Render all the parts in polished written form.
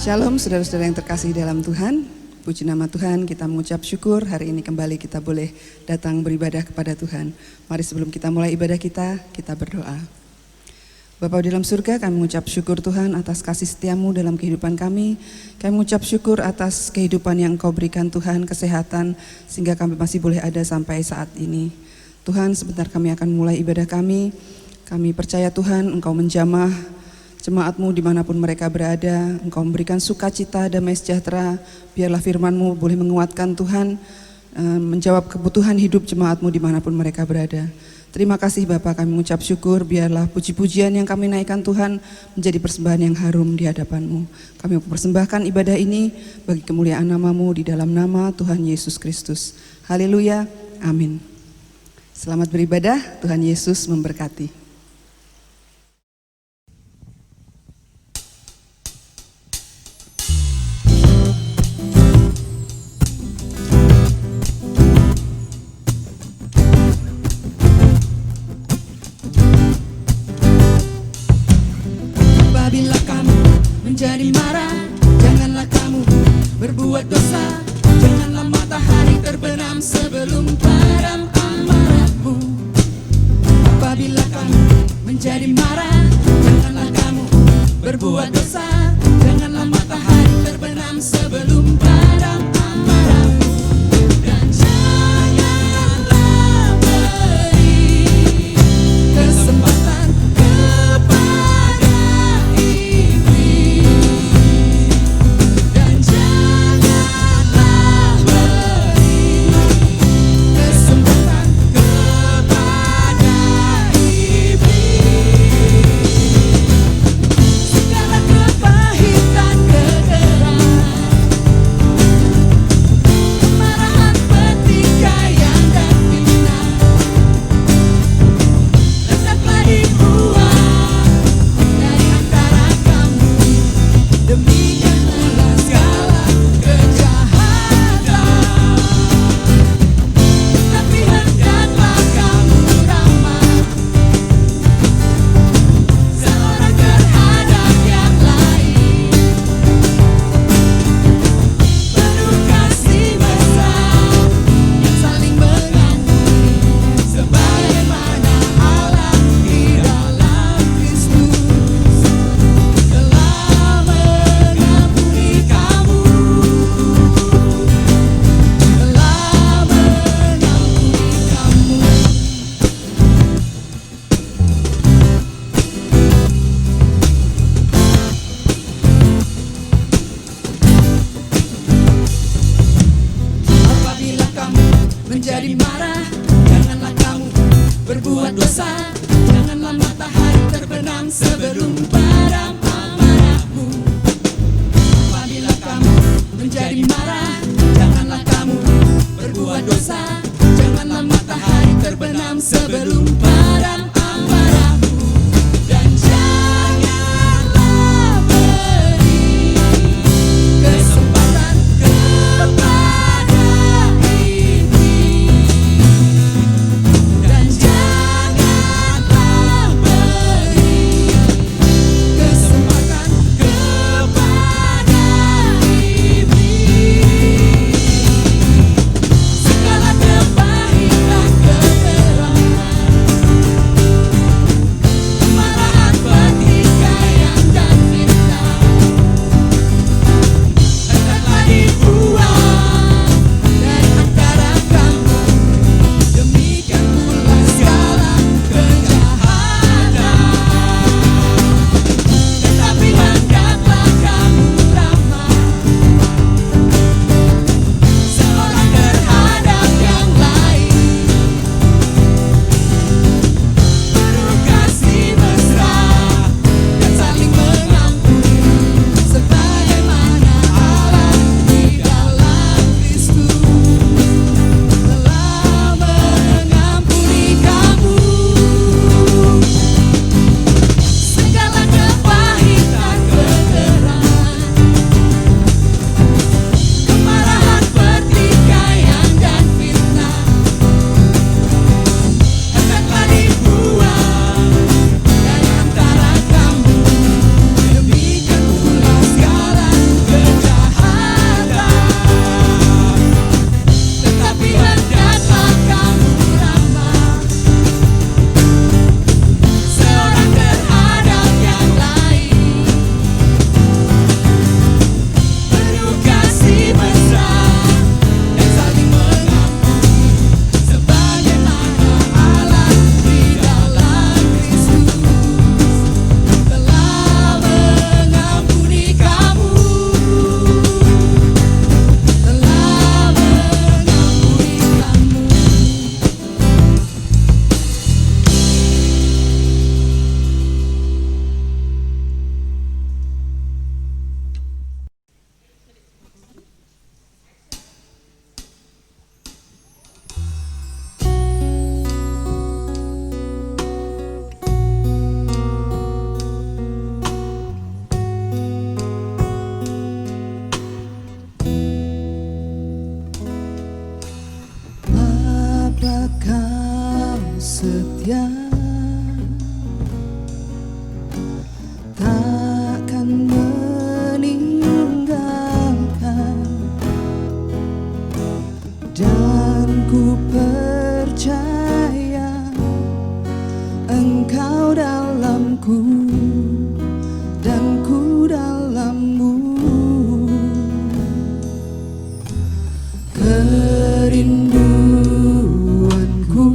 Shalom saudara-saudara yang terkasih dalam Tuhan. Puji nama Tuhan, kita mengucap syukur hari ini kembali kita boleh datang beribadah kepada Tuhan. Mari sebelum kita mulai ibadah kita berdoa. Bapa di dalam surga, kami mengucap syukur Tuhan atas kasih setiamu dalam kehidupan kami. Kami mengucap syukur atas kehidupan yang Engkau berikan Tuhan, kesehatan, sehingga kami masih boleh ada sampai saat ini. Tuhan, sebentar kami akan mulai ibadah kami. Kami percaya Tuhan, Engkau menjamah jemaat-Mu dimanapun mereka berada. Engkau memberikan sukacita, damai sejahtera. Biarlah firman-Mu boleh menguatkan Tuhan, menjawab kebutuhan hidup jemaat-Mu dimanapun mereka berada. Terima kasih Bapa, kami mengucap syukur. Biarlah puji-pujian yang kami naikkan Tuhan menjadi persembahan yang harum di hadapan-Mu. Kami mempersembahkan ibadah ini bagi kemuliaan nama-Mu di dalam nama Tuhan Yesus Kristus. Haleluya, amin. Selamat beribadah, Tuhan Yesus memberkati. Menjadi marah, janganlah kamu berbuat dosa. Janganlah matahari terbenam sebelum padam amarahmu. Apabila kamu menjadi marah, janganlah kamu berbuat dosa. Janganlah matahari terbenam sebelum padam amarahmu. Dan janganlah beri kesempatan menjadi marah, janganlah kamu berbuat dosa. Janganlah matahari terbenam sebelum padam amarahmu. Apabila kamu menjadi marah, janganlah kamu berbuat dosa. Janganlah matahari terbenam sebelum padam amarahmu. Dan janganlah beri kesempatan kepada segala kepahitan, keterangan setia, takkan meninggalkan, dan ku percaya Engkau dalamku dan ku dalammu. Kerinduanku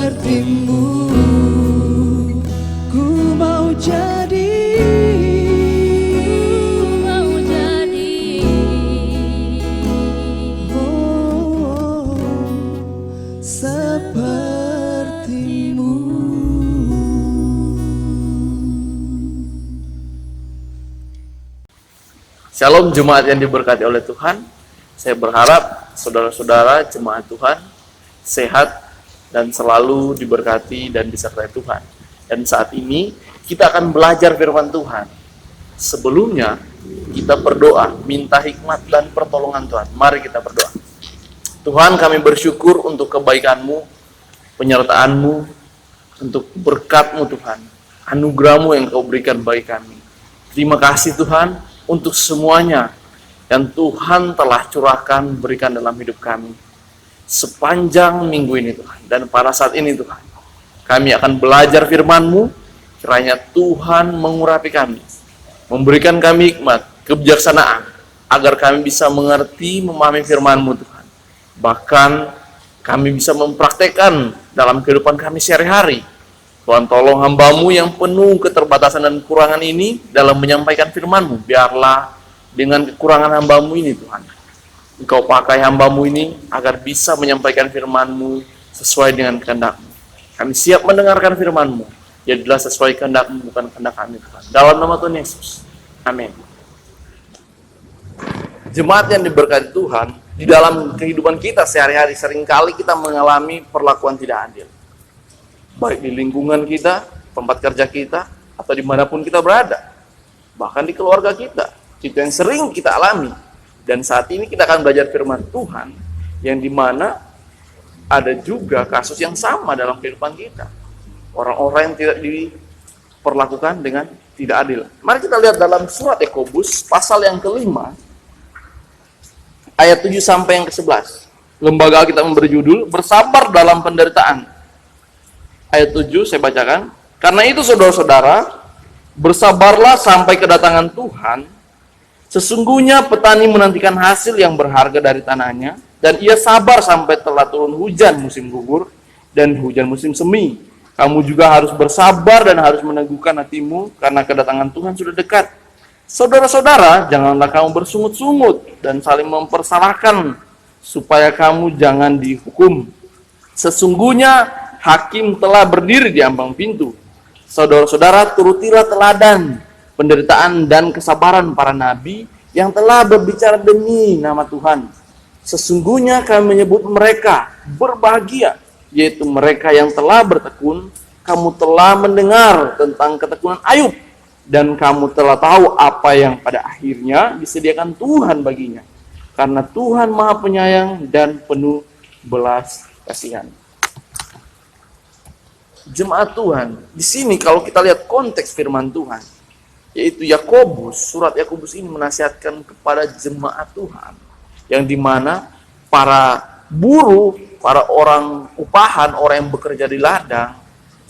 sepertimu. Ku mau jadi sepertimu. Shalom jemaat yang diberkati oleh Tuhan. Saya berharap saudara-saudara jemaat Tuhan sehat dan selalu diberkati dan disertai Tuhan. Dan saat ini kita akan belajar firman Tuhan. Sebelumnya kita berdoa, minta hikmat dan pertolongan Tuhan. Mari kita berdoa. Tuhan, kami bersyukur untuk kebaikan-Mu, penyertaan-Mu, untuk berkat-Mu Tuhan, anugerah-Mu yang Kau berikan bagi kami. Terima kasih Tuhan untuk semuanya yang Tuhan telah curahkan berikan dalam hidup kami sepanjang minggu ini Tuhan. Dan pada saat ini Tuhan, kami akan belajar firman-Mu, kiranya Tuhan mengurapi kami, memberikan kami hikmat, kebijaksanaan, agar kami bisa mengerti, memahami firman-Mu Tuhan. Bahkan kami bisa mempraktekkan dalam kehidupan kami sehari-hari. Tuhan, tolong hamba-Mu yang penuh keterbatasan dan kekurangan ini dalam menyampaikan firman-Mu. Biarlah dengan kekurangan hamba-Mu ini Tuhan, Engkau pakai hamba-Mu ini agar bisa menyampaikan firman-Mu sesuai dengan kehendak-Mu. Kami siap mendengarkan firman-Mu. Jadilah sesuai kehendak-Mu, bukan kehendak kami Tuhan. Dalam nama Tuhan Yesus. Amin. Jemaat yang diberkati Tuhan, di dalam kehidupan kita sehari-hari seringkali kita mengalami perlakuan tidak adil. Baik di lingkungan kita, tempat kerja kita, atau dimanapun kita berada. Bahkan di keluarga kita. Itu yang sering kita alami. Dan saat ini kita akan belajar firman Tuhan, yang dimana ada juga kasus yang sama dalam kehidupan kita. Orang-orang yang tidak diperlakukan dengan tidak adil. Mari kita lihat dalam surat Yakobus, pasal yang kelima, ayat 7 sampai yang ke-11. Lembaga kita berjudul, bersabar dalam penderitaan. Ayat 7 saya bacakan. Karena itu saudara-saudara, bersabarlah sampai kedatangan Tuhan. Sesungguhnya petani menantikan hasil yang berharga dari tanahnya, dan ia sabar sampai telah turun hujan musim gugur dan hujan musim semi. Kamu juga harus bersabar dan harus meneguhkan hatimu, karena kedatangan Tuhan sudah dekat. Saudara-saudara, janganlah kamu bersungut-sungut dan saling mempersalahkan, supaya kamu jangan dihukum. Sesungguhnya hakim telah berdiri di ambang pintu. Saudara-saudara, turutilah teladan penderitaan dan kesabaran para nabi yang telah berbicara demi nama Tuhan. Sesungguhnya kami menyebut mereka berbahagia, yaitu mereka yang telah bertekun. Kamu telah mendengar tentang ketekunan Ayub, dan kamu telah tahu apa yang pada akhirnya disediakan Tuhan baginya. Karena Tuhan Maha Penyayang dan penuh belas kasihan. Jemaat Tuhan, di sini kalau kita lihat konteks firman Tuhan, yaitu Yakobus, surat Yakobus ini menasihatkan kepada jemaat Tuhan, yang dimana para buruh, para orang upahan, orang yang bekerja di ladang,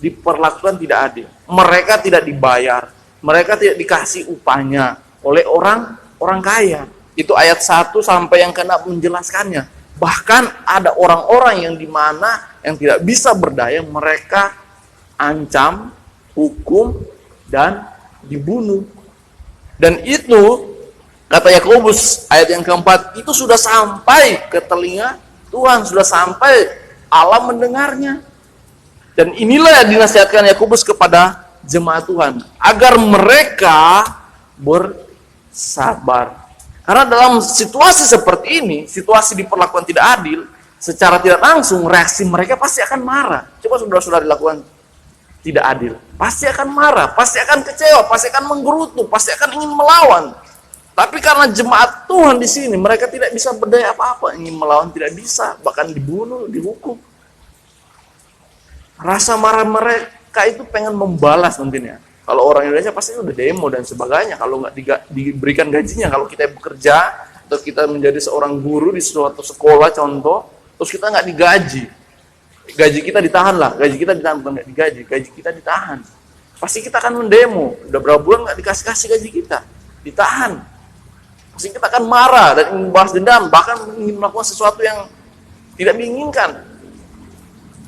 diperlakukan tidak adil. Mereka tidak dibayar, mereka tidak dikasih upahnya oleh orang kaya. Itu ayat 1 sampai yang ke-6 menjelaskannya. Bahkan ada orang-orang yang dimana yang tidak bisa berdaya, mereka ancam, hukum, dan dibunuh. Dan itu, kata Yakobus ayat yang keempat, itu sudah sampai ke telinga Tuhan, sudah sampai Allah mendengarnya. Dan inilah yang dinasihatkan Yakobus kepada jemaat Tuhan, agar mereka bersabar. Karena dalam situasi seperti ini, situasi diperlakukan tidak adil, secara tidak langsung reaksi mereka pasti akan marah. Coba saudara-saudara dilakukan tidak adil, pasti akan marah, pasti akan kecewa, pasti akan menggerutu, pasti akan ingin melawan. Tapi karena jemaat Tuhan di sini, mereka tidak bisa berdaya apa-apa, ingin melawan tidak bisa, bahkan dibunuh, dihukum. Rasa marah mereka itu pengen membalas mungkin ya. Kalau orang Indonesia pasti udah demo dan sebagainya, kalau nggak diberikan gajinya. Kalau kita bekerja atau kita menjadi seorang guru di suatu sekolah contoh, terus kita nggak digaji, gaji kita ditahan lah, gaji kita ditahan, bukan nggak digaji, gaji kita ditahan. Pasti kita akan mendemo, udah berapa bulan nggak dikasih gaji kita, ditahan. Pasti kita akan marah dan ingin balas dendam, bahkan ingin melakukan sesuatu yang tidak diinginkan.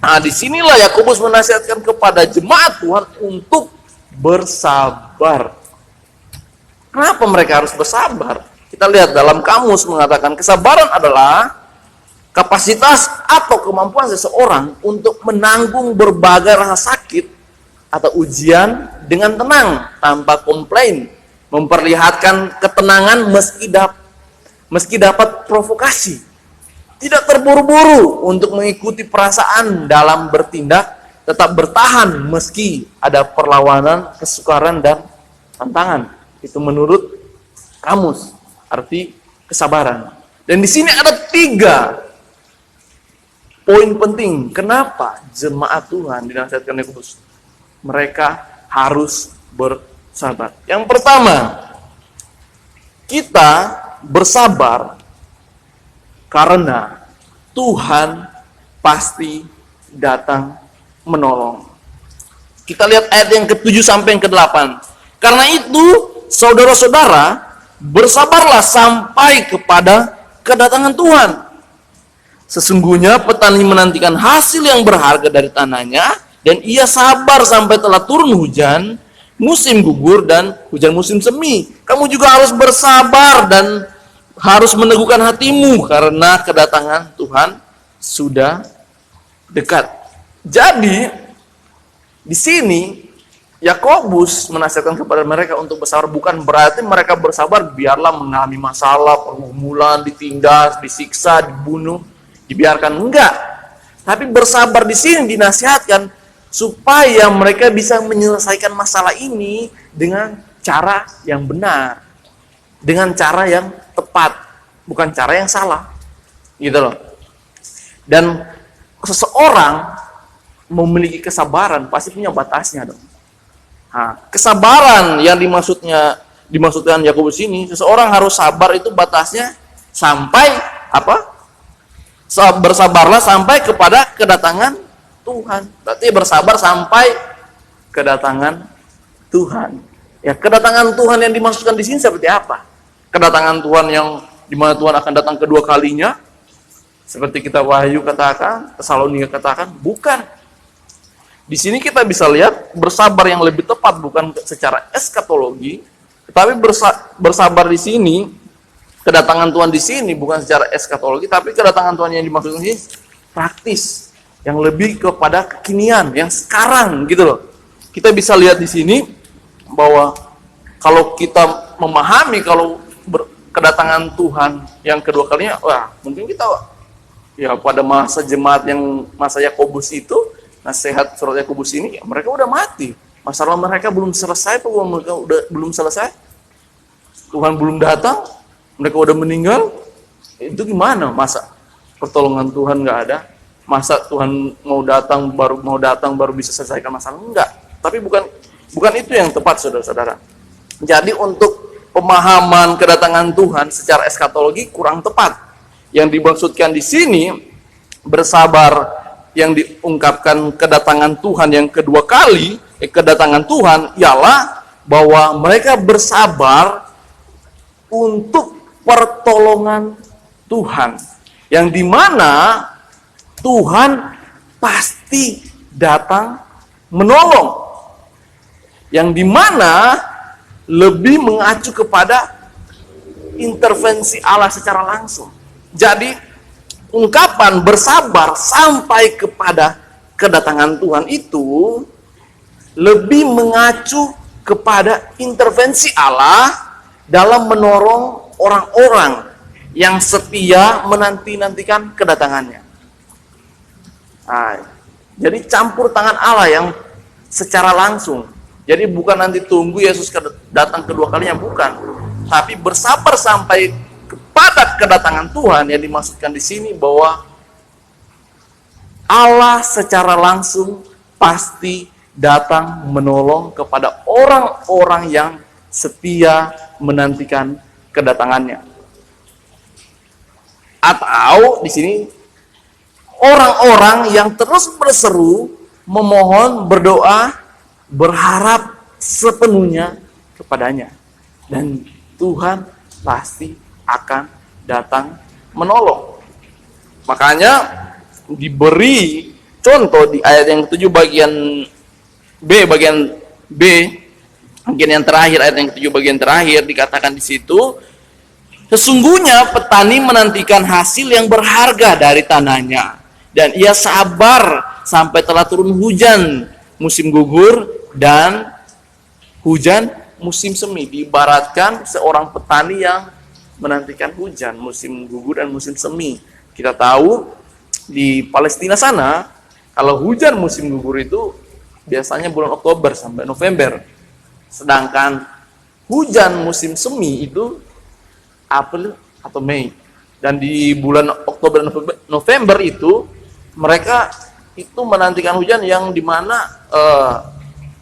Nah, disinilah Yakobus menasihatkan kepada jemaat Tuhan untuk bersabar. Kenapa mereka harus bersabar? Kita lihat dalam kamus mengatakan kesabaran adalah kapasitas atau kemampuan seseorang untuk menanggung berbagai rasa sakit atau ujian dengan tenang tanpa komplain, memperlihatkan ketenangan meski dapat provokasi, tidak terburu-buru untuk mengikuti perasaan dalam bertindak, tetap bertahan meski ada perlawanan, kesukaran, dan tantangan. Itu menurut kamus arti kesabaran. Dan di sini ada 3 poin penting kenapa jemaat Tuhan dinasihatkan Yakobus. Mereka harus bersabar. Yang pertama, kita bersabar karena Tuhan pasti datang menolong. Kita lihat ayat yang ke-7 sampai yang ke-8. Karena itu, saudara-saudara, bersabarlah sampai kepada kedatangan Tuhan. Sesungguhnya petani menantikan hasil yang berharga dari tanahnya, dan ia sabar sampai telah turun hujan, musim gugur, dan hujan musim semi. Kamu juga harus bersabar dan harus meneguhkan hatimu, karena kedatangan Tuhan sudah dekat. Jadi, di sini Yakobus menasihatkan kepada mereka untuk bersabar, bukan berarti mereka bersabar biarlah mengalami masalah, pergumulan, ditindas, disiksa, dibunuh, dibiarkan, enggak. Tapi bersabar di sini dinasihatkan supaya mereka bisa menyelesaikan masalah ini dengan cara yang benar, dengan cara yang tepat, bukan cara yang salah, gitu loh. Dan seseorang memiliki kesabaran pasti punya batasnya dong. Nah, kesabaran yang dimaksudkan Yakobus ini, seseorang harus sabar itu batasnya sampai apa? Bersabarlah sampai kepada kedatangan Tuhan. Berarti bersabar sampai kedatangan Tuhan. Ya, kedatangan Tuhan yang dimaksudkan di sini seperti apa? Kedatangan Tuhan yang dimana Tuhan akan datang kedua kalinya, seperti kita Wahyu katakan, Tesalonika katakan, bukan. Di sini kita bisa lihat bersabar yang lebih tepat bukan secara eskatologi, tetapi bersabar di sini, kedatangan Tuhan di sini bukan secara eskatologi, tapi kedatangan Tuhan yang dimaksudkan ini praktis, yang lebih kepada kekinian, yang sekarang gitu loh. Kita bisa lihat di sini bahwa kalau kita memahami kalau kedatangan Tuhan yang kedua kalinya, wah mungkin kita ya pada masa jemaat yang masa Yakobus itu, nasihat surat Yakobus ini, ya, mereka udah mati. Masalah mereka belum selesai, mereka belum selesai. Tuhan belum datang, mereka udah meninggal. Itu gimana? Masa pertolongan Tuhan nggak ada? Masa Tuhan mau datang baru bisa selesaikan masalah? Enggak. Tapi bukan itu yang tepat, saudara-saudara. Jadi untuk pemahaman kedatangan Tuhan secara eskatologi kurang tepat. Yang dimaksudkan di sini bersabar yang diungkapkan kedatangan Tuhan yang kedua kali, kedatangan Tuhan ialah bahwa mereka bersabar untuk pertolongan Tuhan, yang dimana Tuhan pasti datang menolong, yang dimana lebih mengacu kepada intervensi Allah secara langsung. Jadi ungkapan bersabar sampai kepada kedatangan Tuhan itu lebih mengacu kepada intervensi Allah dalam menolong orang-orang yang setia menanti-nantikan kedatangannya. Nah, jadi campur tangan Allah yang secara langsung. Jadi bukan nanti tunggu Yesus datang kedua kalinya, bukan. Tapi bersabar sampai kepada kedatangan Tuhan yang dimaksudkan di sini bahwa Allah secara langsung pasti datang menolong kepada orang-orang yang setia menantikan kedatangannya. Atau di sini orang-orang yang terus berseru, memohon, berdoa, berharap sepenuhnya kepadanya. Dan Tuhan pasti akan datang menolong. Makanya diberi contoh di ayat yang ke-7 bagian B, mungkin yang terakhir, ayat yang ke-7 bagian terakhir dikatakan di situ, sesungguhnya petani menantikan hasil yang berharga dari tanahnya, dan ia sabar sampai telah turun hujan musim gugur dan hujan musim semi. Diibaratkan seorang petani yang menantikan hujan musim gugur dan musim semi. Kita tahu di Palestina sana, kalau hujan musim gugur itu biasanya bulan Oktober sampai November. Sedangkan hujan musim semi itu April atau Mei. Dan di bulan Oktober dan November itu mereka itu menantikan hujan yang dimana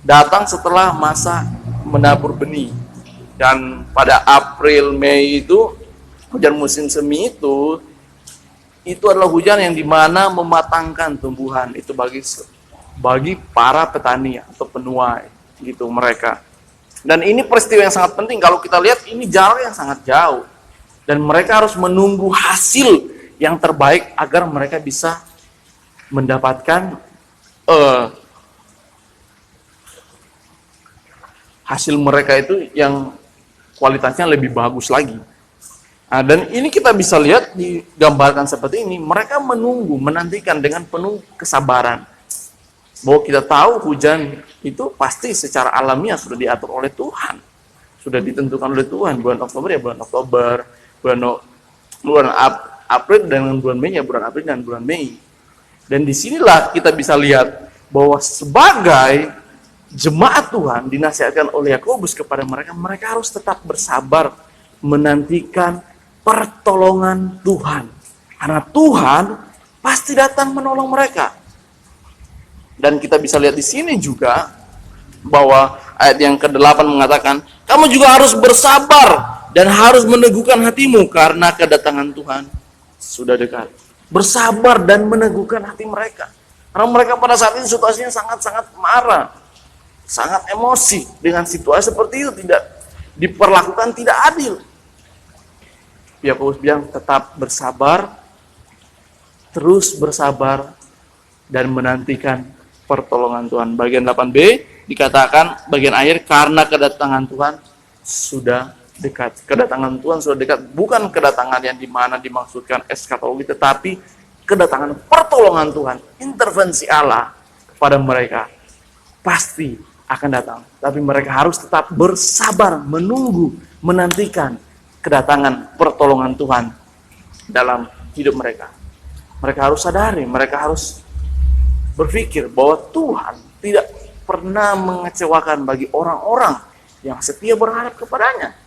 datang setelah masa menabur benih. Dan pada April, Mei itu hujan musim semi itu adalah hujan yang dimana mematangkan tumbuhan itu bagi para petani atau penuai gitu mereka. Dan ini peristiwa yang sangat penting. Kalau kita lihat ini jarak yang sangat jauh, dan mereka harus menunggu hasil yang terbaik agar mereka bisa mendapatkan hasil mereka itu yang kualitasnya lebih bagus lagi. Nah, dan ini kita bisa lihat digambarkan seperti ini. Mereka menunggu, menantikan dengan penuh kesabaran. Bahwa kita tahu hujan itu pasti secara alamiah sudah diatur oleh Tuhan. Sudah ditentukan oleh Tuhan. Bulan Oktober ya bulan Oktober. Bulan April dengan bulan Mei ya bulan April dan bulan Mei. Dan disinilah kita bisa lihat bahwa sebagai jemaat Tuhan dinasihatkan oleh Yakobus kepada mereka, mereka harus tetap bersabar menantikan pertolongan Tuhan. Karena Tuhan pasti datang menolong mereka. Dan kita bisa lihat di sini juga bahwa ayat yang ke-8 mengatakan, kamu juga harus bersabar dan harus meneguhkan hatimu karena kedatangan Tuhan sudah dekat. Bersabar dan meneguhkan hati mereka. Karena mereka pada saat itu situasinya sangat-sangat marah, sangat emosi dengan situasi seperti itu, tidak diperlakukan tidak adil. Yakobus bilang tetap bersabar, terus bersabar dan menantikan pertolongan Tuhan. Bagian 8b dikatakan bagian akhir, karena kedatangan Tuhan sudah dekat. Kedatangan Tuhan sudah dekat, bukan kedatangan yang dimana dimaksudkan eskatologi, tetapi kedatangan pertolongan Tuhan, intervensi Allah kepada mereka pasti akan datang. Tapi mereka harus tetap bersabar, menunggu, menantikan kedatangan pertolongan Tuhan dalam hidup mereka. Mereka harus sadari, mereka harus berpikir bahwa Tuhan tidak pernah mengecewakan bagi orang-orang yang setia berharap kepadanya.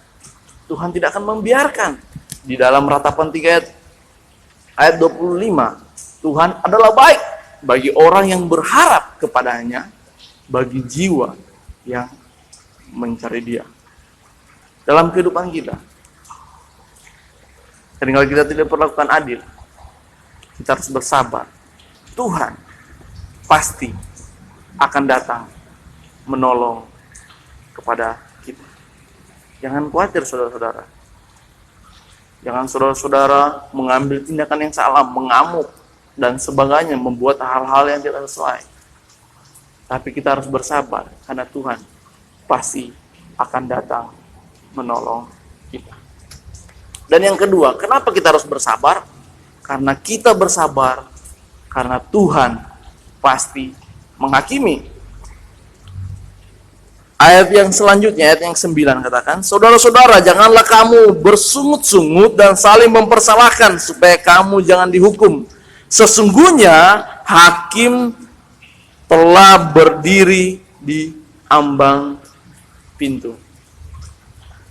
Tuhan tidak akan membiarkan. Di dalam Ratapan 3 ayat 25, Tuhan adalah baik bagi orang yang berharap kepadanya, bagi jiwa yang mencari Dia. Dalam kehidupan kita, ketika kita tidak perlakukan adil, kita harus bersabar. Tuhan pasti akan datang menolong kepada kita. Jangan khawatir saudara-saudara. Jangan saudara-saudara mengambil tindakan yang salah, mengamuk dan sebagainya, membuat hal-hal yang tidak sesuai. Tapi kita harus bersabar karena Tuhan pasti akan datang menolong kita. Dan yang kedua, kenapa kita harus bersabar? Karena kita bersabar karena Tuhan pasti menghakimi. Ayat yang selanjutnya, ayat yang 9 katakan, saudara-saudara, janganlah kamu bersungut-sungut dan saling mempersalahkan supaya kamu jangan dihukum. Sesungguhnya hakim telah berdiri di ambang pintu.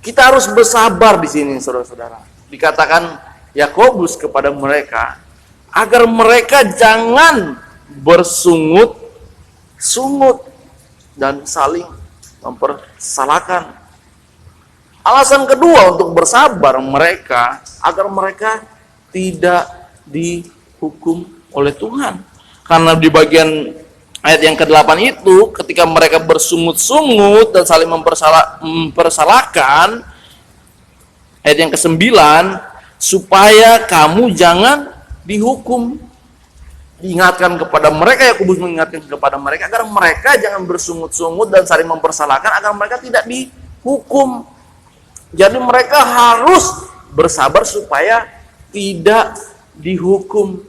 Kita harus bersabar di sini, saudara-saudara. Dikatakan Yakobus kepada mereka agar mereka jangan bersungut-sungut dan saling mempersalahkan. Alasan kedua untuk bersabar mereka agar mereka tidak dihukum oleh Tuhan. Karena di bagian ayat yang ke-8 itu, ketika mereka bersungut-sungut dan saling mempersalahkan, ayat yang ke-9, supaya kamu jangan dihukum. diingatkan kepada mereka, Yakobus mengingatkan kepada mereka agar mereka jangan bersungut-sungut dan saling mempersalahkan, agar mereka tidak dihukum. Jadi mereka harus bersabar supaya tidak dihukum.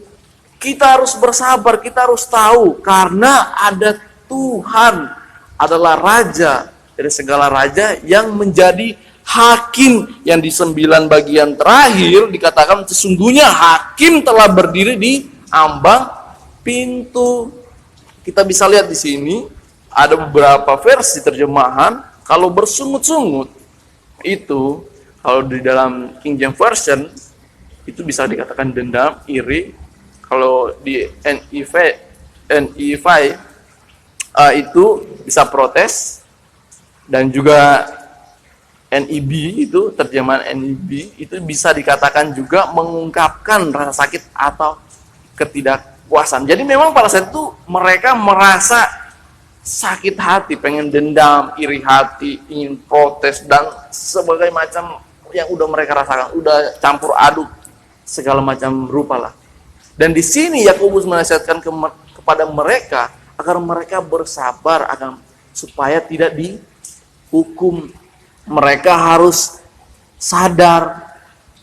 Kita harus bersabar, kita harus tahu karena ada Tuhan adalah raja dari segala raja yang menjadi hakim, yang di 9 bagian terakhir dikatakan sesungguhnya hakim telah berdiri di ambang pintu. Kita bisa lihat di sini ada beberapa versi terjemahan. Kalau bersungut-sungut itu, kalau di dalam King James Version itu bisa dikatakan dendam, iri. Kalau di NIV itu bisa protes, dan juga NIB itu terjemahan NIB itu bisa dikatakan juga mengungkapkan rasa sakit atau ketidakpuasan. Jadi memang pada saat itu mereka merasa sakit hati, pengen dendam, iri hati, ingin protes dan sebagainya macam yang udah mereka rasakan, udah campur aduk segala macam rupa lah. Dan di sini Yakobus menasihatkan kepada mereka agar mereka bersabar agar supaya tidak dihukum. Mereka harus sadar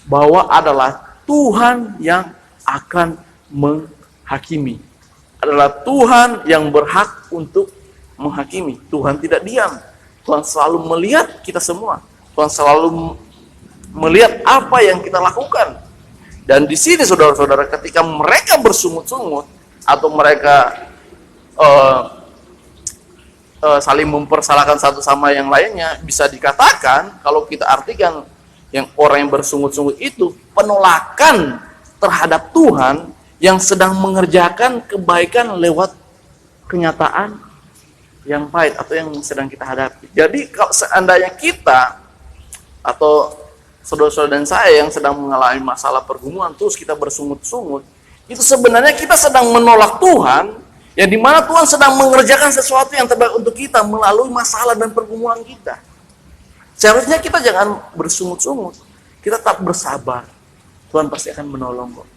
bahwa adalah Tuhan yang akan menghakimi. Adalah Tuhan yang berhak untuk menghakimi. Tuhan tidak diam. Tuhan selalu melihat kita semua. Tuhan selalu melihat apa yang kita lakukan. Dan di sini saudara-saudara, ketika mereka bersungut-sungut atau mereka saling mempersalahkan satu sama yang lainnya, bisa dikatakan kalau kita artikan yang orang yang bersungut-sungut itu penolakan terhadap Tuhan yang sedang mengerjakan kebaikan lewat kenyataan yang pahit atau yang sedang kita hadapi. Jadi kalau seandainya kita atau saudara-saudara dan saya yang sedang mengalami masalah pergumulan terus kita bersungut-sungut, itu sebenarnya kita sedang menolak Tuhan, yang dimana Tuhan sedang mengerjakan sesuatu yang terbaik untuk kita melalui masalah dan pergumulan kita. Seharusnya kita jangan bersungut-sungut, kita tetap bersabar. Tuhan pasti akan menolong kok.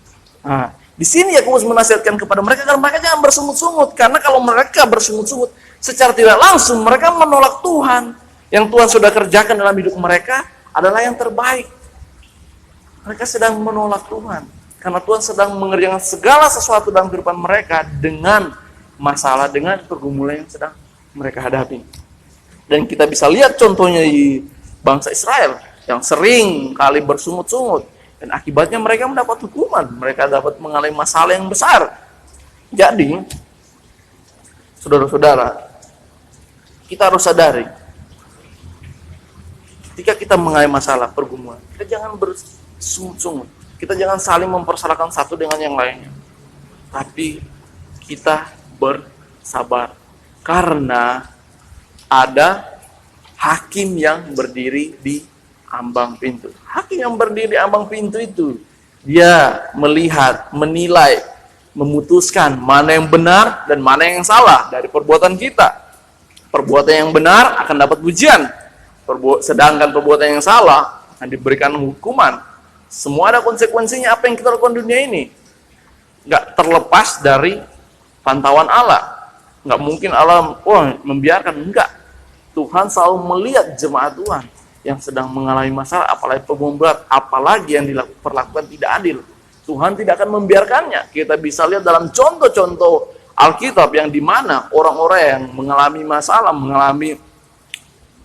Nah, di sini Yakobus menasihatkan kepada mereka agar mereka jangan bersungut-sungut, karena kalau mereka bersungut-sungut secara tidak langsung mereka menolak Tuhan. Yang Tuhan sudah kerjakan dalam hidup mereka adalah yang terbaik. Mereka sedang menolak Tuhan karena Tuhan sedang mengerjakan segala sesuatu dalam kehidupan mereka dengan masalah, dengan pergumulan yang sedang mereka hadapi. Dan kita bisa lihat contohnya di bangsa Israel yang sering kali bersungut-sungut dan akibatnya mereka mendapat hukuman, mereka dapat mengalami masalah yang besar. Jadi saudara-saudara, kita harus sadari ketika kita mengalami masalah pergumulan, kita jangan bersungut-sungut, kita jangan saling mempersalahkan satu dengan yang lainnya, tapi kita bersabar karena ada hakim yang berdiri di ambang pintu. Hakim yang berdiri di ambang pintu itu dia melihat, menilai, memutuskan mana yang benar dan mana yang salah dari perbuatan kita. Perbuatan yang benar akan dapat pujian, sedangkan perbuatan yang salah akan diberikan hukuman. Semua ada konsekuensinya apa yang kita lakukan di dunia ini. Nggak terlepas dari pantauan Allah. Nggak mungkin Allah membiarkan. Enggak. Tuhan selalu melihat jemaat Tuhan yang sedang mengalami masalah, apalagi pergumulan berat, apalagi yang diperlakukan tidak adil. Tuhan tidak akan membiarkannya. Kita bisa lihat dalam contoh-contoh Alkitab yang dimana orang-orang yang mengalami masalah,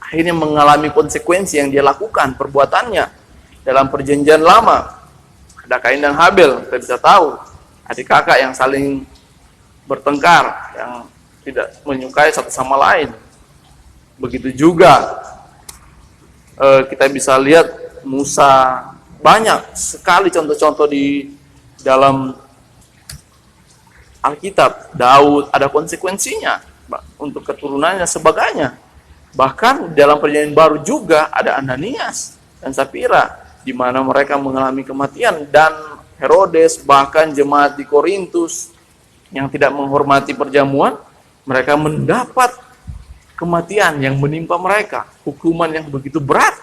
akhirnya mengalami konsekuensi yang dia lakukan, perbuatannya. Dalam perjanjian lama, ada Kain dan Habel, kita bisa tahu, adik kakak yang saling bertengkar, yang tidak menyukai satu sama lain. Begitu juga kita bisa lihat Musa, banyak sekali contoh-contoh di dalam Alkitab. Daud ada konsekuensinya untuk keturunannya sebagainya. Bahkan dalam perjanjian baru juga ada Ananias dan Safira, di mana mereka mengalami kematian, dan Herodes, bahkan jemaat di Korintus yang tidak menghormati perjamuan, mereka mendapat kematian yang menimpa mereka, hukuman yang begitu berat.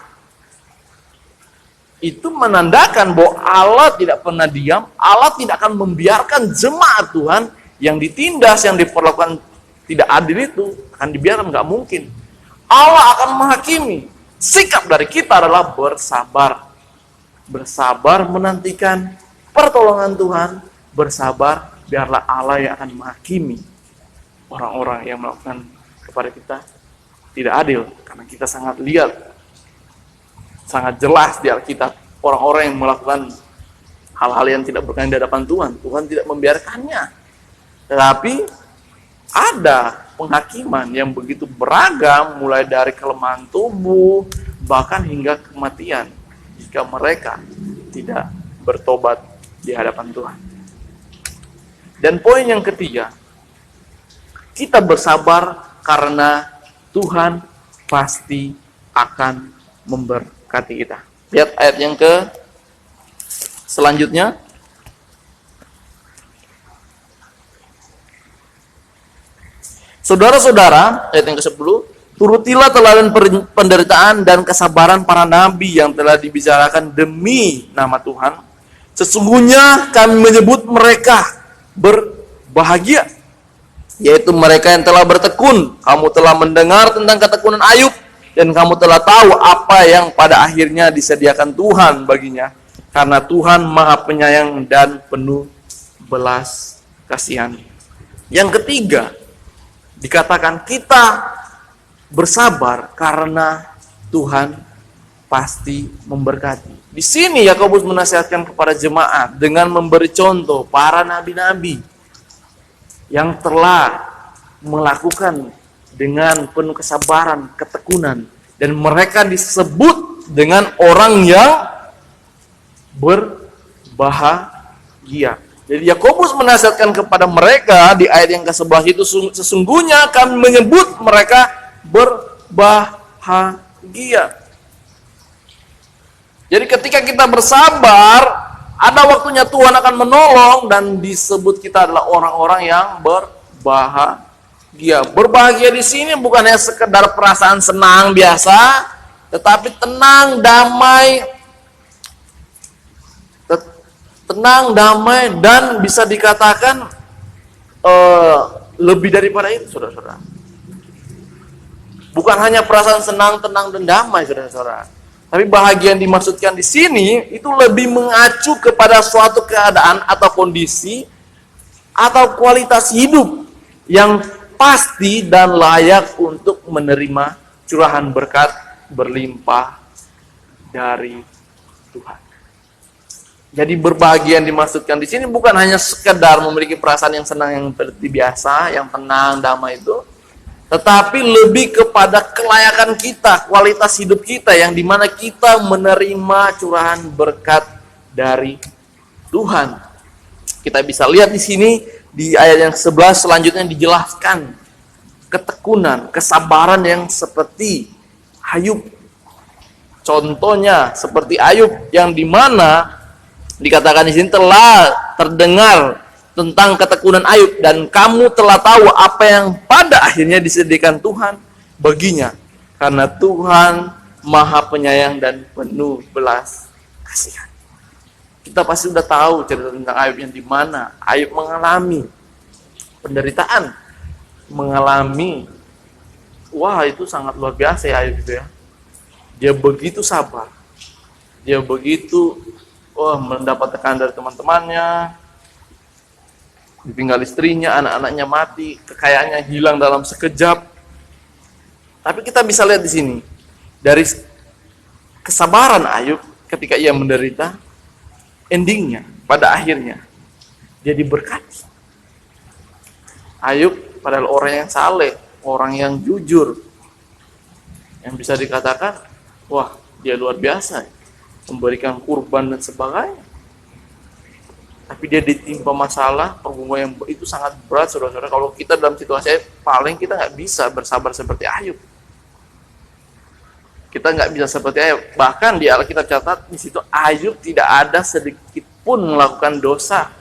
itu menandakan bahwa Allah tidak pernah diam, Allah tidak akan membiarkan jemaat Tuhan yang ditindas, yang diperlakukan tidak adil itu akan dibiarkan, nggak mungkin. Allah akan menghakimi. Sikap dari kita adalah bersabar. Bersabar menantikan pertolongan Tuhan, bersabar biarlah Allah yang akan menghakimi orang-orang yang melakukan kepada kita tidak adil, karena kita sangat lihat, sangat jelas di Alkitab orang-orang yang melakukan hal-hal yang tidak berkenan di hadapan Tuhan. Tuhan tidak membiarkannya. Tetapi ada penghakiman yang begitu beragam, mulai dari kelemahan tubuh bahkan hingga kematian jika mereka tidak bertobat di hadapan Tuhan. Dan poin yang ketiga, kita bersabar karena Tuhan pasti akan memberkati kita. Lihat ayat yang selanjutnya. Saudara-saudara, ayat yang ke-10, turutilah teladan penderitaan dan kesabaran para nabi yang telah dibicarakan demi nama Tuhan. Sesungguhnya kami menyebut mereka berbahagia, yaitu mereka yang telah bertekun. Kamu telah mendengar tentang ketekunan Ayub, dan kamu telah tahu apa yang pada akhirnya disediakan Tuhan baginya, karena Tuhan Maha Penyayang dan penuh belas kasihan. Yang ketiga, dikatakan kita bersabar karena Tuhan pasti memberkati. Di sini Yakobus menasihatkan kepada jemaat dengan memberi contoh para nabi-nabi yang telah melakukan dengan penuh kesabaran, ketekunan, dan mereka disebut dengan orang yang berbahagia. Jadi Yakobus menasihatkan kepada mereka di ayat yang ke-11 itu, sesungguhnya kami menyebut mereka berbahagia. Jadi ketika kita bersabar, ada waktunya Tuhan akan menolong, dan disebut kita adalah orang-orang yang berbahagia. Berbahagia di sini bukan hanya sekedar perasaan senang biasa, tetapi tenang, damai, dan bisa dikatakan lebih daripada itu, saudara-saudara. Bukan hanya perasaan senang, tenang, dan damai, saudara-saudara. Tapi bahagia yang dimaksudkan di sini itu lebih mengacu kepada suatu keadaan atau kondisi atau kualitas hidup yang pasti dan layak untuk menerima curahan berkat berlimpah dari Tuhan. Jadi berbahagia yang dimaksudkan di sini bukan hanya sekedar memiliki perasaan yang senang, yang seperti biasa, yang tenang, damai itu, tetapi lebih kepada kelayakan kita, kualitas hidup kita, yang dimana kita menerima curahan berkat dari Tuhan. Kita bisa lihat di sini di ayat yang 11 selanjutnya dijelaskan ketekunan, kesabaran yang seperti Ayub. Contohnya seperti Ayub, yang dimana dikatakan di sini telah terdengar tentang ketekunan Ayub, dan kamu telah tahu apa yang pada akhirnya disediakan Tuhan baginya, karena Tuhan Maha Penyayang dan penuh belas kasihan. Kita pasti sudah tahu cerita tentang Ayub, yang dimana Ayub mengalami penderitaan, mengalami, wah itu sangat luar biasa ya Ayub itu ya. Dia begitu sabar, dia begitu mendapat tekanan dari teman-temannya, ditinggal istrinya, anak-anaknya mati, kekayaannya hilang dalam sekejap. Tapi kita bisa lihat di sini dari kesabaran Ayub ketika ia menderita, endingnya, pada akhirnya dia diberkati. Ayub padahal orang yang saleh, orang yang jujur, yang bisa dikatakan, wah dia luar biasa, memberikan kurban dan sebagainya. Tapi dia ditimpa masalah, pergumulan yang itu sangat berat, saudara-saudara. Kalau kita dalam situasi paling kita nggak bisa bersabar seperti Ayub. Kita nggak bisa seperti Ayub. Bahkan di Alkitab catat di situ Ayub tidak ada sedikit pun melakukan dosa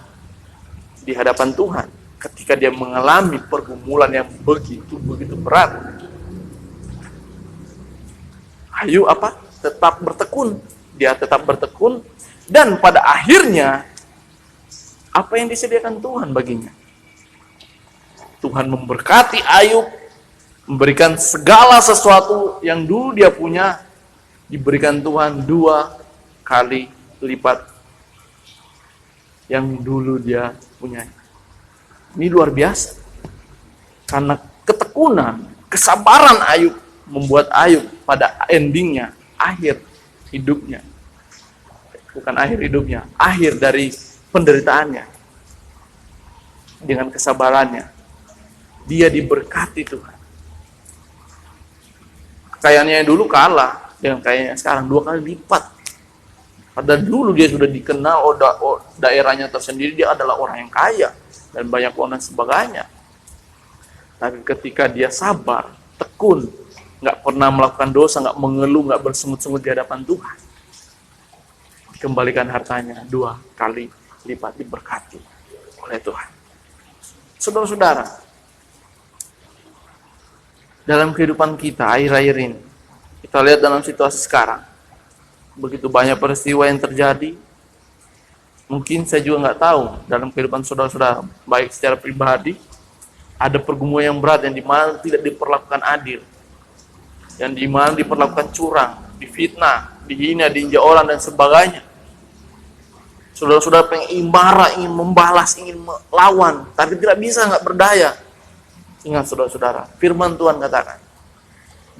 di hadapan Tuhan ketika dia mengalami pergumulan yang begitu berat. Ayub tetap bertekun, dia tetap bertekun, dan pada akhirnya apa yang disediakan Tuhan baginya? Tuhan memberkati Ayub, memberikan segala sesuatu yang dulu dia punya, diberikan Tuhan 2 kali lipat yang dulu dia punya. Ini luar biasa. Karena ketekunan, kesabaran Ayub membuat Ayub pada endingnya, akhir hidupnya, bukan akhir hidupnya, akhir dari penderitaannya, dengan kesabarannya, dia diberkati Tuhan. Kekayaannya dulu kalah dengan kekayaannya sekarang 2 kali lipat. Padahal dulu dia sudah dikenal, daerahnya tersendiri, dia adalah orang yang kaya dan banyak uang dan sebagainya. Tapi ketika dia sabar, tekun, nggak pernah melakukan dosa, nggak mengeluh, nggak bersungut-sungut di hadapan Tuhan, dikembalikan hartanya 2 kali lipat, diberkati oleh Tuhan. Saudara-saudara, dalam kehidupan kita akhir-akhir ini, kita lihat dalam situasi sekarang, begitu banyak peristiwa yang terjadi. Mungkin saya juga nggak tahu dalam kehidupan saudara-saudara, baik secara pribadi, ada pergumulan yang berat yang dimana tidak diperlakukan adil, yang dimana diperlakukan curang, difitnah, dihina, diinjak orang dan sebagainya. Saudara-saudara pengen marah, ingin membalas, ingin melawan, tapi tidak bisa, nggak berdaya. Ingat saudara-saudara, firman Tuhan katakan,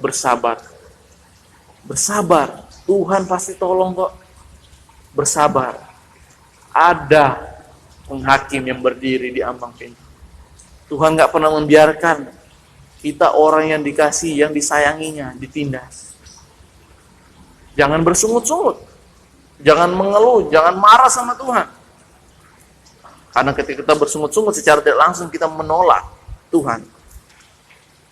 bersabar. Bersabar, Tuhan pasti tolong kok. Bersabar. Ada penghakim yang berdiri di ambang pintu. Tuhan nggak pernah membiarkan kita orang yang dikasih, yang disayanginya, ditindas. Jangan bersungut-sungut. Jangan mengeluh, jangan marah sama Tuhan. Karena ketika kita bersungut-sungut, secara tidak langsung kita menolak Tuhan.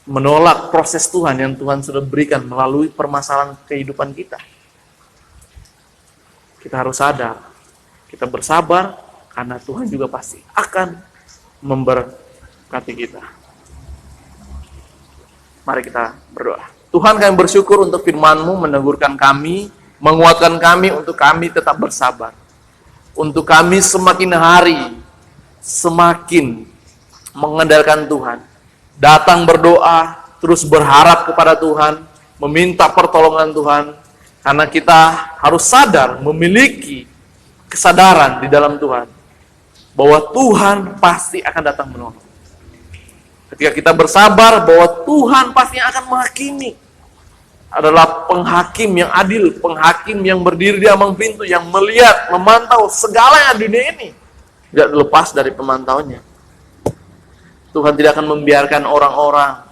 Menolak proses Tuhan yang Tuhan sudah berikan melalui permasalahan kehidupan kita. Kita harus sadar, kita bersabar, karena Tuhan juga pasti akan memberkati kita. Mari kita berdoa. Tuhan, kami bersyukur untuk firman-Mu menegurkan kami, menguatkan kami untuk kami tetap bersabar. Untuk kami semakin hari, semakin mengandalkan Tuhan. Datang berdoa, terus berharap kepada Tuhan, meminta pertolongan Tuhan. Karena kita harus sadar, memiliki kesadaran di dalam Tuhan, bahwa Tuhan pasti akan datang menolong. Ketika kita bersabar bahwa Tuhan pasti akan menghakimi, adalah penghakim yang adil, penghakim yang berdiri di ambang pintu, yang melihat, memantau segala yang dunia ini, tidak lepas dari pemantauannya. Tuhan tidak akan membiarkan orang-orang,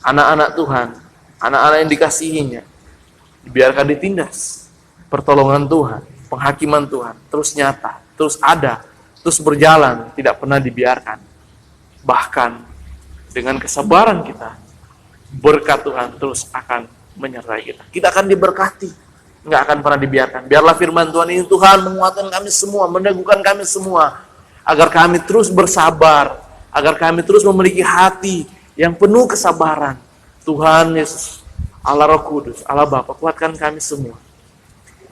anak-anak Tuhan, anak-anak yang dikasihinya, dibiarkan ditindas. Pertolongan Tuhan, penghakiman Tuhan, terus nyata, terus ada, terus berjalan, tidak pernah dibiarkan. Bahkan dengan kesabaran kita, berkat Tuhan terus akan menyertai kita. Kita akan diberkati, nggak akan pernah dibiarkan. Biarlah firman Tuhan ini, Tuhan, menguatkan kami semua, meneguhkan kami semua, agar kami terus bersabar, agar kami terus memiliki hati yang penuh kesabaran. Tuhan Yesus, Allah Roh Kudus, Allah Bapa, kuatkan kami semua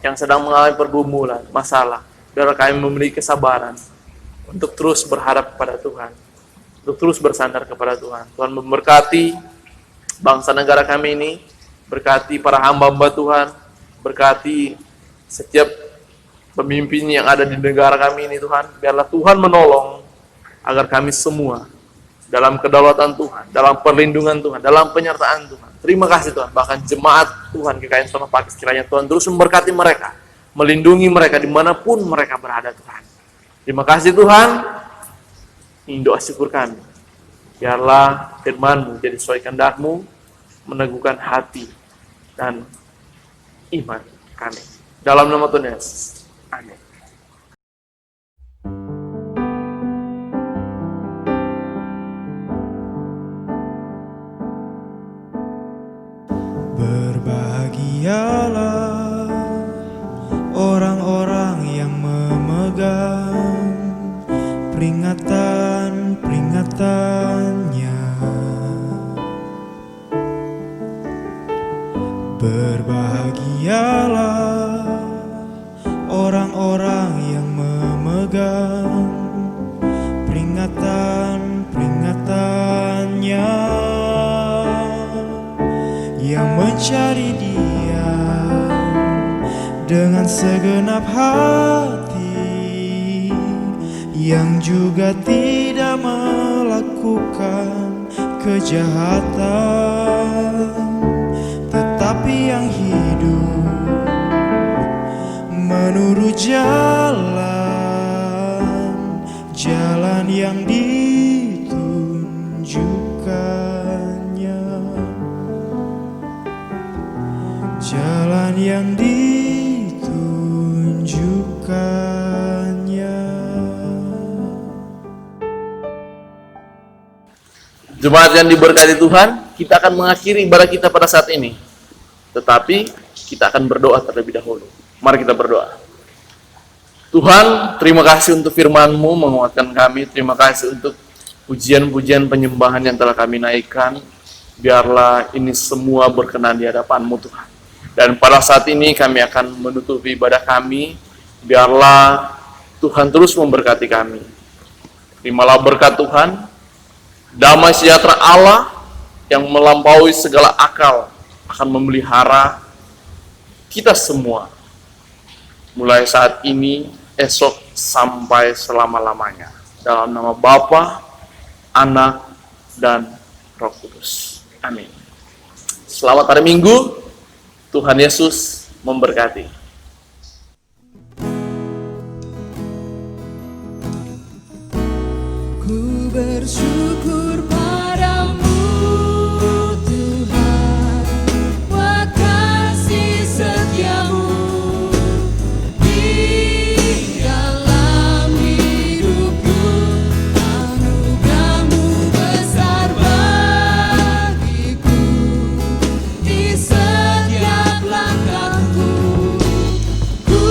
yang sedang mengalami pergumulan, masalah. Biarlah kami memiliki kesabaran untuk terus berharap kepada Tuhan, untuk terus bersandar kepada Tuhan. Tuhan memberkati bangsa negara kami ini, berkati para hamba-hamba Tuhan, berkati setiap pemimpin yang ada di negara kami ini Tuhan. Biarlah Tuhan menolong agar kami semua dalam kedaulatan Tuhan, dalam perlindungan Tuhan, dalam penyertaan Tuhan. Terima kasih Tuhan, bahkan jemaat Tuhan GKI Sono Pakis, kiranya Tuhan terus memberkati mereka, melindungi mereka dimanapun mereka berada Tuhan. Terima kasih Tuhan. Ini doa syukur kami. Biarlah firman-Mu jadi sesuai kehendak-Mu, meneguhkan hati dan iman kami. Dalam nama Tuhan Yesus. Amin. Berbahagialah orang-orang yang memegang peringatan-peringatannya. Berbahagialah mencari Dia dengan segenap hati, yang juga tidak melakukan kejahatan, tetapi yang hidup menurut jalan yang ditunjukkannya, jalan yang ditunjukkannya. Jemaat yang diberkati Tuhan, kita akan mengakhiri ibadah kita pada saat ini. Tetapi kita akan berdoa terlebih dahulu. Mari kita berdoa. Tuhan, terima kasih untuk firman-Mu menguatkan kami. Terima kasih untuk pujian-pujian penyembahan yang telah kami naikkan. Biarlah ini semua berkenan di hadapan-Mu Tuhan. Dan pada saat ini kami akan menutupi ibadah kami. Biarlah Tuhan terus memberkati kami. Terimalah berkat Tuhan. Damai sejahtera Allah yang melampaui segala akal akan memelihara kita semua. Mulai saat ini, esok sampai selama-lamanya. Dalam nama Bapa, Anak, dan Roh Kudus. Amin. Selamat hari Minggu. Tuhan Yesus memberkati. Ku bersyukur padamu Tuhan, buat kasih setiamu di dalam hidupku. Anugerahmu besar bagiku, di setiap langkahku. Ku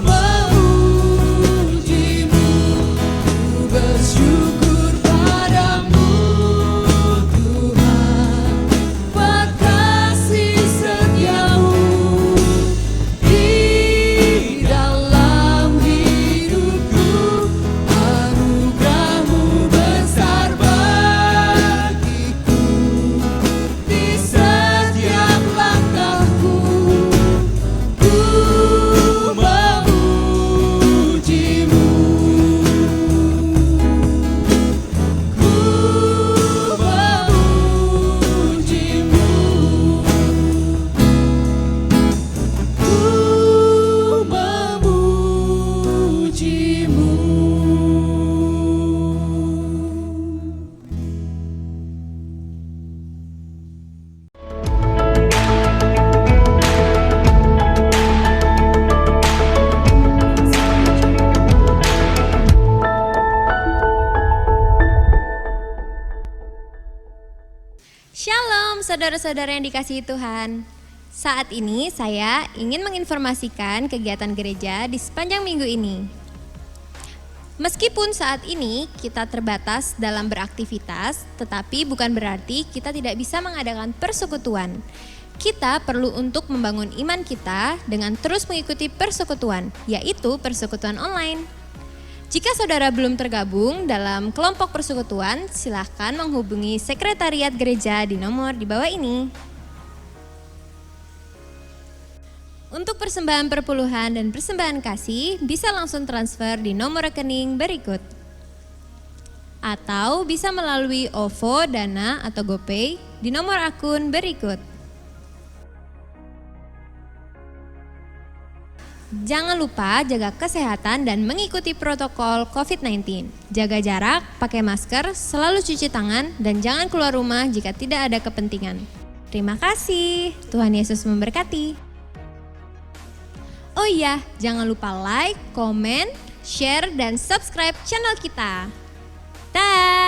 memujimu, ku bersyukur padamu Tuhan, buat kasih setiamu di dalam hidupku. Anugerahmu besar bagiku, di setiap langkahku. Ku memujimu, ku memujimu, ku memujimu. Shalom saudara-saudara yang dikasihi Tuhan. Saat ini saya ingin menginformasikan kegiatan gereja di sepanjang minggu ini. Meskipun saat ini kita terbatas dalam beraktivitas, tetapi bukan berarti kita tidak bisa mengadakan persekutuan. Kita perlu untuk membangun iman kita dengan terus mengikuti persekutuan, yaitu persekutuan online. Jika saudara belum tergabung dalam kelompok persekutuan, silahkan menghubungi sekretariat gereja di nomor di bawah ini. Untuk persembahan perpuluhan dan persembahan kasih, bisa langsung transfer di nomor rekening berikut. Atau bisa melalui OVO, Dana, atau GoPay di nomor akun berikut. Jangan lupa jaga kesehatan dan mengikuti protokol COVID-19. Jaga jarak, pakai masker, selalu cuci tangan, dan jangan keluar rumah jika tidak ada kepentingan. Terima kasih, Tuhan Yesus memberkati. Oh iya, jangan lupa like, komen, share, dan subscribe channel kita. Dah.